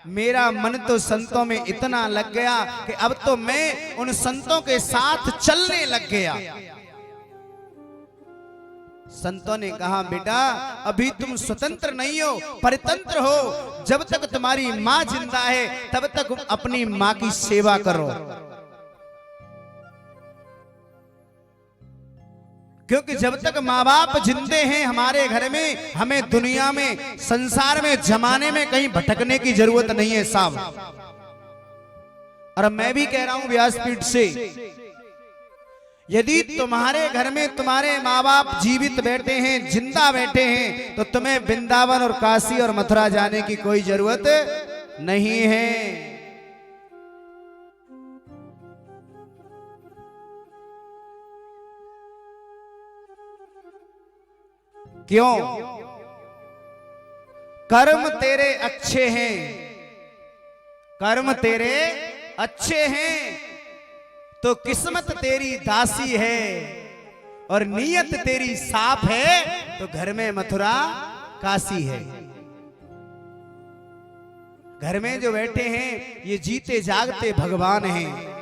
मेरा मन तो संतों में इतना लग गया कि अब तो मैं उन संतों के साथ चलने लग गया। संतों ने कहा, बेटा अभी तुम स्वतंत्र नहीं हो, परतंत्र हो। जब तक तुम्हारी माँ जिंदा है तब तक अपनी माँ की सेवा करो, क्योंकि जब तक माँ बाप जिंदे हैं हमारे घर में, हमें दुनिया में, संसार में, जमाने में कहीं भटकने की जरूरत नहीं है साहब। और मैं भी कह रहा हूं व्यासपीठ से, यदि तुम्हारे घर में तुम्हारे माँ बाप जीवित बैठे हैं, जिंदा बैठे हैं, तो तुम्हें वृंदावन और काशी और मथुरा जाने की कोई जरूरत नहीं है। क्यों? कर्म तेरे अच्छे हैं, कर्म तेरे अच्छे हैं, तो किस्मत तेरी दासी है, और नीयत तेरी साफ है, तो घर में मथुरा काशी है। घर में जो बैठे हैं ये जीते जागते भगवान हैं।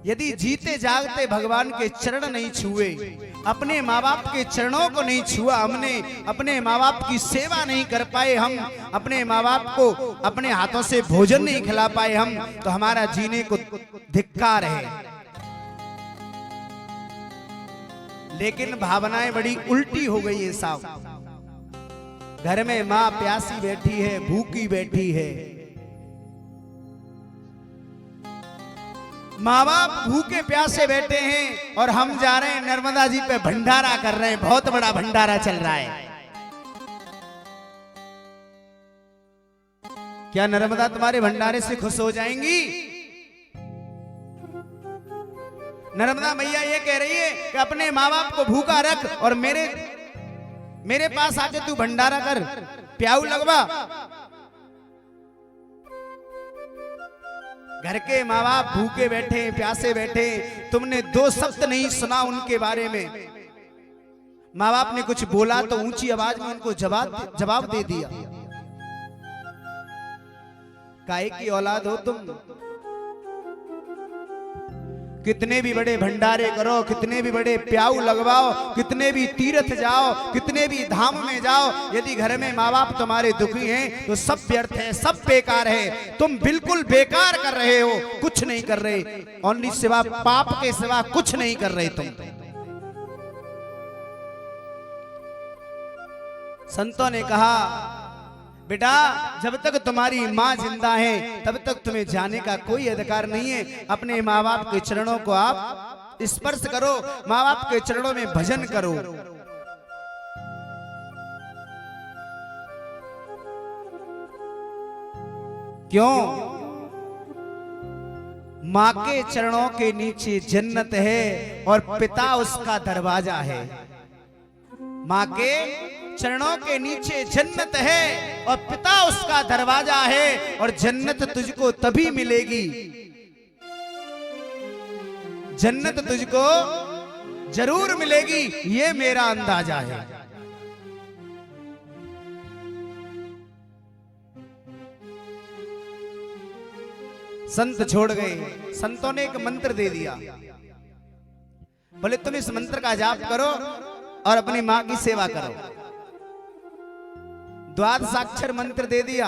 यदि जीते जागते भगवान के चरण नहीं छुए, अपने माँ बाप के चरणों को नहीं छुआ हमने, अपने माँ बाप की सेवा नहीं कर पाए हम, अपने माँ बाप को अपने हाथों से भोजन नहीं खिला पाए हम, तो हमारा जीने को धिक्कार है। लेकिन भावनाएं बड़ी उल्टी हो गई है साहब। घर में माँ प्यासी बैठी है, भूखी बैठी है, माँ बाप भूखे प्यासे बैठे हैं, और हम जा रहे हैं नर्मदा जी पे भंडारा कर रहे हैं। बहुत बड़ा भंडारा चल रहा है। क्या नर्मदा तुम्हारे भंडारे से खुश हो जाएंगी? नर्मदा मैया ये कह रही है कि अपने माँ बाप को भूखा रख और मेरे पास आके तू भंडारा कर, प्याऊ लगवा। घर के माँ बाप भूखे बैठे, प्यासे बैठे, तुमने दो शब्द नहीं सुना उनके बारे में। माँ बाप ने कुछ बोला तो ऊंची आवाज में उनको जवाब दे दिया। काहे की औलाद हो तुम? कितने भी बड़े भंडारे करो, कितने भी बड़े प्याऊ लगवाओ, कितने भी तीर्थ जाओ, कितने भी धाम में जाओ, यदि घर में माँ बाप तुम्हारे दुखी हैं तो सब व्यर्थ है, सब बेकार है। तुम बिल्कुल बेकार कर रहे हो, कुछ नहीं कर रहे, ओनली सिवा पाप के सिवा कुछ नहीं कर रहे तुम। संतों ने कहा, बेटा जब तक तुम्हारी माँ जिंदा है तब तक तुम्हें जाने का कोई अधिकार नहीं है। अपने माँ बाप के चरणों को आप स्पर्श करो, माँ बाप के चरणों में भजन करो। क्यों? माँ के चरणों के नीचे जन्नत है और पिता उसका दरवाजा है। माँ के चरणों के नीचे जन्नत है और पिता उसका दरवाजा है, और जन्नत तुझको तभी मिलेगी, जन्नत तुझको जरूर मिलेगी, ये मेरा अंदाजा है। संत छोड़ गए। संतों ने एक मंत्र दे दिया, बोले तुम इस मंत्र का जाप करो और अपनी माँ की सेवा करो। द्वादशाक्षर मंत्र दे दिया,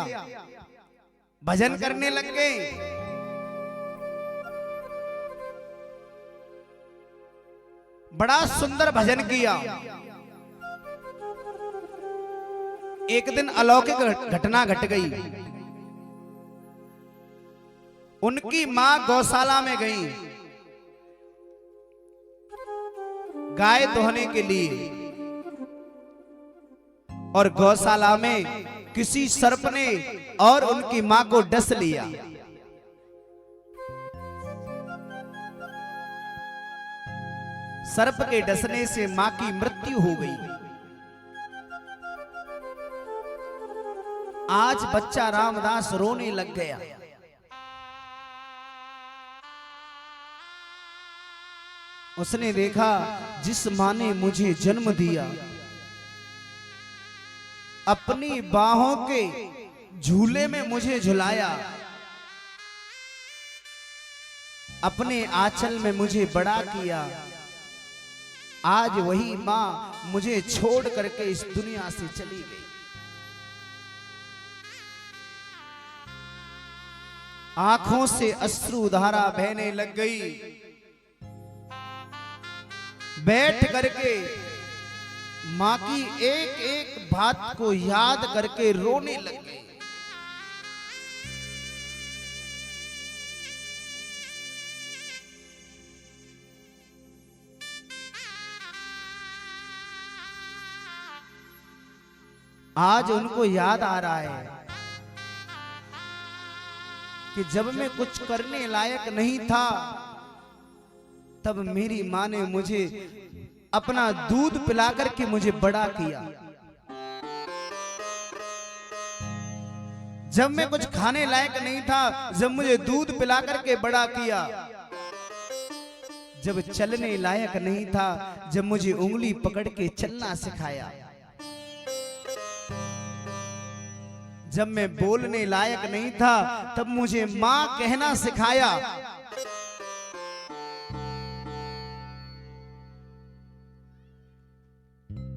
भजन करने लग गए। बड़ा सुंदर भजन किया। एक दिन अलौकिक घटना घट गई। उनकी मां गौशाला में गई गाय दोहने के लिए, और गौशाला में किसी सर्प ने और उनकी मां को डस लिया। सर्प के डसने से मां की मृत्यु हो गई। आज बच्चा रामदास रोने लग गया। उसने देखा जिस मां ने मुझे जन्म दिया, अपनी बाहों के झूले में मुझे झुलाया, अपने आंचल में मुझे बड़ा किया। आज वही मां मुझे छोड़ करके इस दुनिया से चली गई। आंखों से अश्रुधारा बहने लग गई। बैठ करके मां की एक एक बात को याद करके रोने लग गई। आज उनको याद आ रहा है कि जब मैं कुछ करने लायक नहीं था, तब मेरी मां ने मुझे अपना दूध पिलाकर के मुझे बड़ा किया। जब मैं कुछ खाने लायक नहीं था, जब मुझे दूध पिलाकर के बड़ा किया। जब चलने लायक नहीं था, जब मुझे उंगली पकड़ के चलना सिखाया। जब मैं बोलने लायक नहीं था, तब मुझे मां कहना सिखाया।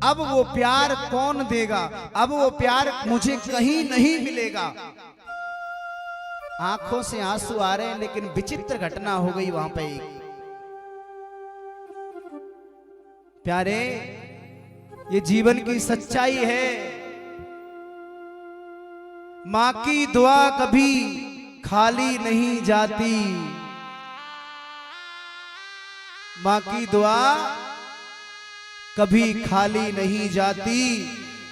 अब वो प्यार कौन देगा? अब वो प्यार मुझे कहीं नहीं मिलेगा। आंखों से आंसू आ रहे हैं, लेकिन विचित्र घटना हो गई वहां पे। प्यारे, ये जीवन की सच्चाई है। मां की दुआ कभी खाली नहीं जाती। मां की दुआ कभी खाली नहीं जाती,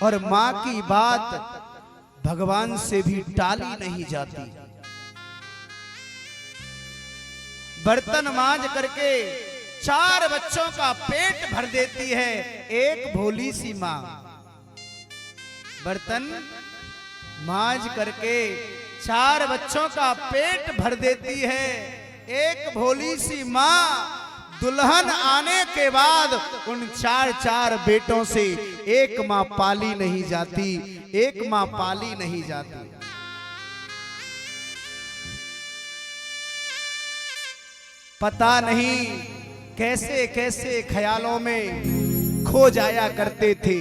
और मां की बात भगवान से भी टाली नहीं जाती। बर्तन मांज करके 4 बच्चों का पेट भर देती है एक भोली सी मां। बर्तन मांज करके 4 बच्चों का पेट भर देती है एक भोली सी मां। दुल्हन आने के बाद उन 4 बेटों से एक मां पाली नहीं जाती, एक मां पाली नहीं जाती। पता नहीं कैसे कैसे ख्यालों में खो जाया करते थे।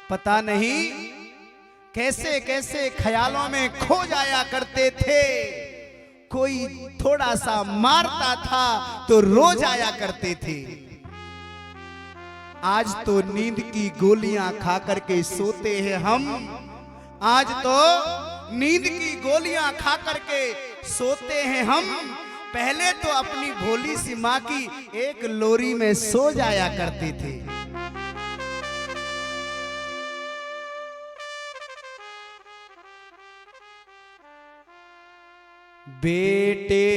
पता नहीं कैसे कैसे ख्यालों में खो जाया करते थे। कोई थोड़ा सा मारता था तो रो जाया करते थे। आज तो नींद की गोलियां खा करके सोते हैं हम। आज तो नींद की गोलियां खा करके सोते हैं हम। पहले तो अपनी भोली सी मां की एक लोरी में सो जाया करते थे। बेटे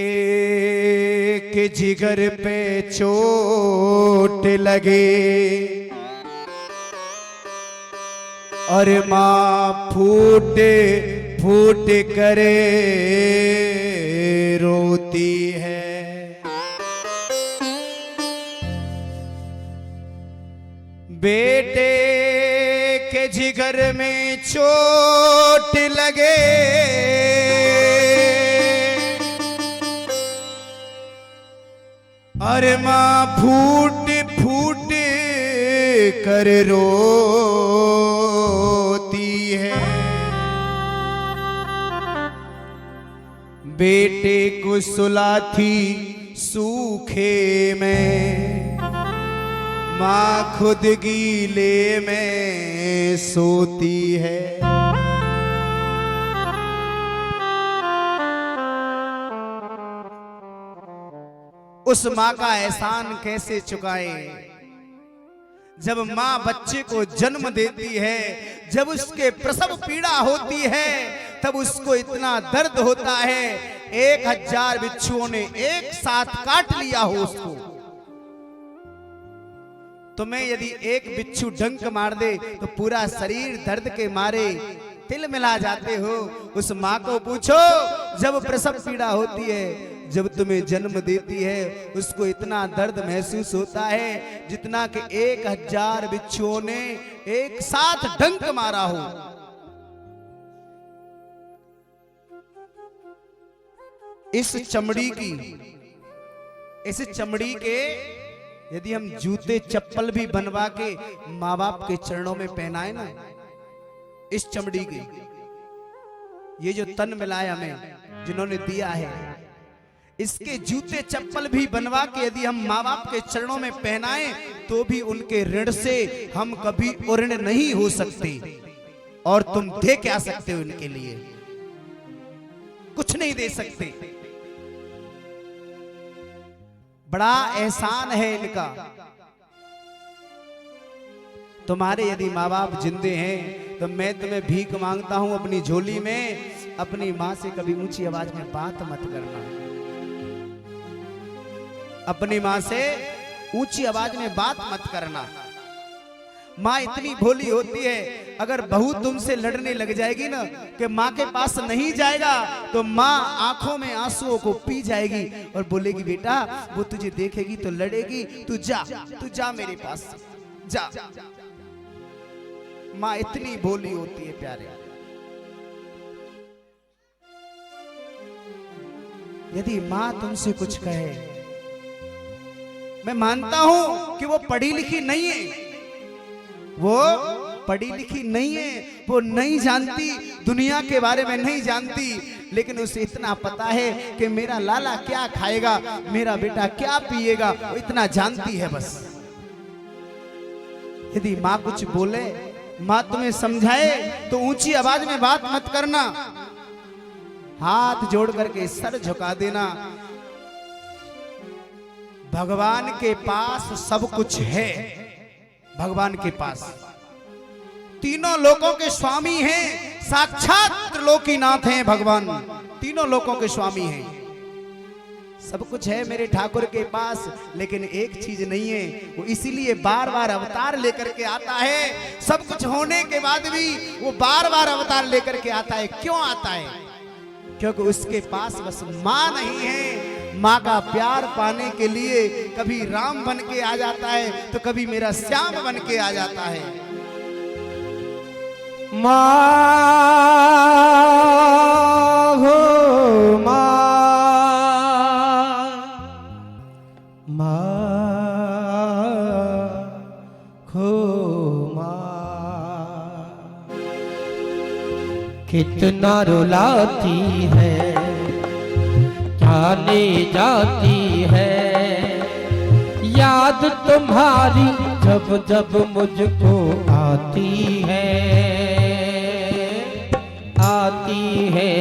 के जिगर पे चोट लगे और मां फूट फूट करे रोती है। बेटे के जिगर में चोट लगे और मां फूट फूट कर रोती है। बेटे को सुलाती सूखे में, मां खुद गीले में सोती है। उस मां का एहसान कैसे चुकाएं? जब मां बच्चे को जन्म देती है, जब उसके प्रसव पीड़ा होती है, तब उसको इतना दर्द होता है। 1000 बिच्छुओं ने एक साथ काट लिया हो उसको। तुम्हें यदि एक बिच्छू डंक मार दे तो पूरा शरीर दर्द के मारे तिल मिला जाते हो। उस मां को पूछो, जब प्रसव पीड़ा होती है, जब तुम्हें जन्म देती है, उसको इतना दर्द महसूस होता है जितना कि 1000 बिच्छुओं ने एक साथ डंक मारा हो। इस चमड़ी के यदि हम जूते चप्पल भी बनवा के माँ बाप के चरणों में पहनाए ना, इस चमड़ी के, ये जो तन मिलाया हमें जिन्होंने दिया है, इसके जूते चप्पल भी बनवा के यदि हम माँ बाप के चरणों में पहनाएं तो भी उनके ऋण से हम कभी उऋण नहीं हो सकते। और तुम दे क्या सकते हो उनके लिए? कुछ नहीं दे सकते। बड़ा एहसान है इनका। तुम्हारे यदि माँ बाप जिंदे हैं तो मैं तुम्हें भीख मांगता हूं अपनी झोली में, अपनी माँ से कभी ऊंची आवाज में बात मत करना। अपनी माँ से ऊंची आवाज में बात मत करना। माँ इतनी भोली होती है, अगर बहू तुमसे लड़ने लग जाएगी ना कि माँ के पास नहीं जाएगा तो माँ आंखों में आंसुओं को पी जाएगी और बोलेगी बेटा वो तुझे देखेगी तो लड़ेगी, तू जा मेरे पास जा। माँ इतनी भोली होती है प्यारे। यदि माँ तुमसे कुछ कहे, मैं मानता हूं कि वो पढ़ी लिखी नहीं है, वो पढ़ी लिखी नहीं है, वो नहीं जानती, दुनिया के बारे में नहीं जानती, लेकिन उसे इतना पता है कि मेरा लाला क्या खाएगा, मेरा बेटा क्या पिएगा, वो इतना जानती है बस। यदि माँ कुछ बोले, माँ तुम्हें समझाए तो ऊंची आवाज में बात मत करना, हाथ जोड़ करके सर झुका देना। भगवान के पास सब कुछ है। भगवान के पास तीनों लोकों के स्वामी हैं, साक्षात त्रिलोकीनाथ हैं भगवान, तीनों लोकों के स्वामी हैं। सब कुछ है मेरे ठाकुर के पास, लेकिन एक चीज नहीं है, वो इसीलिए बार बार अवतार लेकर के आता है। सब कुछ होने के बाद भी वो बार बार अवतार लेकर के आता है। क्यों आता है? क्योंकि उसके पास बस माँ नहीं है। माँ का प्यार पाने के लिए कभी राम बन के आ जाता है तो कभी मेरा श्याम बन के आ जाता है। माँ हो माँ, माँ हो माँ, कितना रुलाती है, ले जाती है याद तुम्हारी जब जब मुझको आती है, आती है।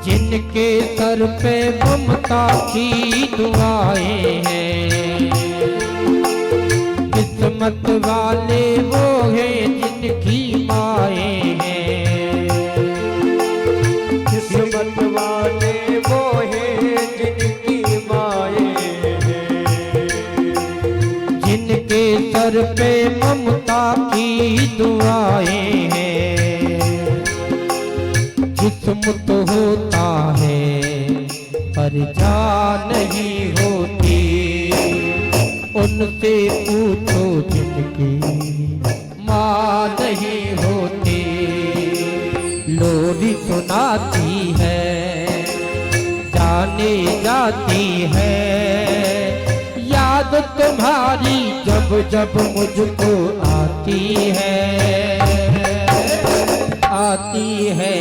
जिनके सर पे ममता की दुआएं हैं, किस्मत वाले वो हैं जिनकी माएं हैं, किस्मत वाले वो हैं जिनकी माएं हैं, जिनके सर पे ममता की दुआएं हैं। जिस्म तो होता है पर जान नहीं होती, उनसे पूछो जिनकी माँ नहीं होती। लोरी सुनाती है, जाने जाती है, याद तुम्हारी जब जब मुझको आती है, आती है।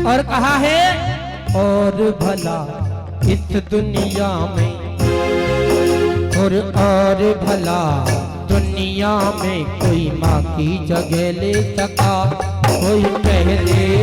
और कहा है और भला इस दुनिया में और भला दुनिया में कोई माँ की जगह ले सका, कोई पहले